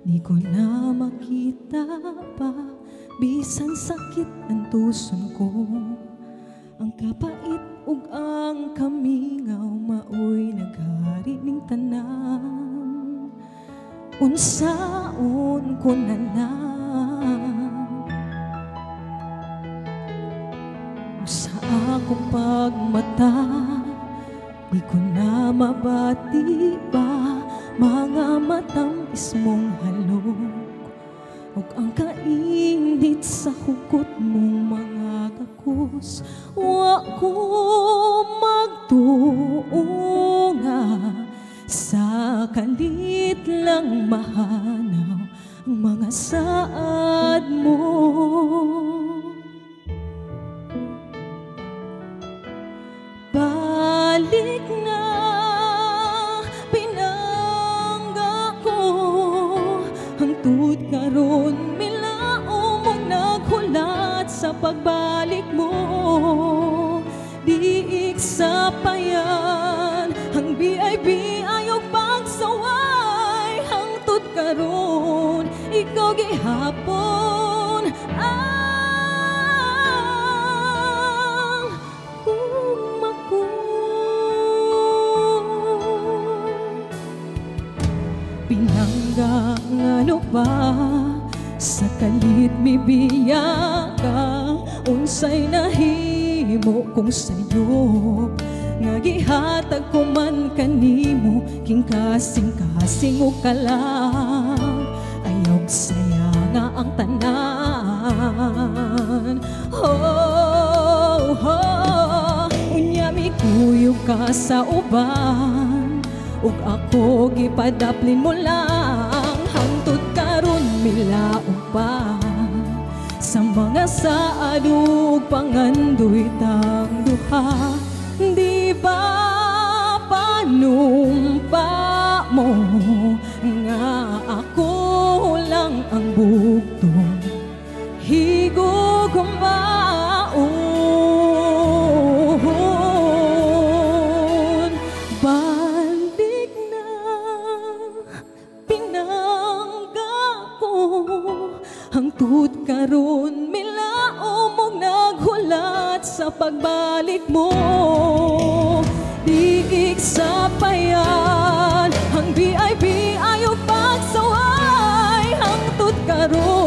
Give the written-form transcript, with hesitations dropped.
Di ko na makita pa, bisan sakit ang tuson ko. Ang kapait ug ang kamingaw, maoy naghari ning tanan. Unsaon ko na lang sa akong pagmata, di ko na mabati ba mga matamis mong halok ug ang kainit sa hugot mong mga kakos. Wa ko magtuunga sa kalit lang mahanaw ang mga saad mo. Balik na, pinangga ko, hangtod karon milao mong naghulat sa pagbalik mo. Diik sa payan, ang BIB ayog pagsaway, hangtod karon ikaw gihapon ang gugma ko. Pinangga ngano ba sa kalit mibiya ka, unsay nahimo kung sayop nga gihatag ko man kanimo, king kasing-kasing o kalang ayog saya nga ang tanan. Oh, oh, unya mikuyog ka sa uban ug ako gipadaplin mo lang, hangtod karon milaog pa sa mga saad ug pangandoy tang duha. Di ba panumpa mo nga ako lang ang bugtong higugumbaon? Balik na, pinangga ko, hangtod karon milao mong naghulat sa pagbalik mo. Diik sa payan, ang BIB ayog pagsaway, hangtod karon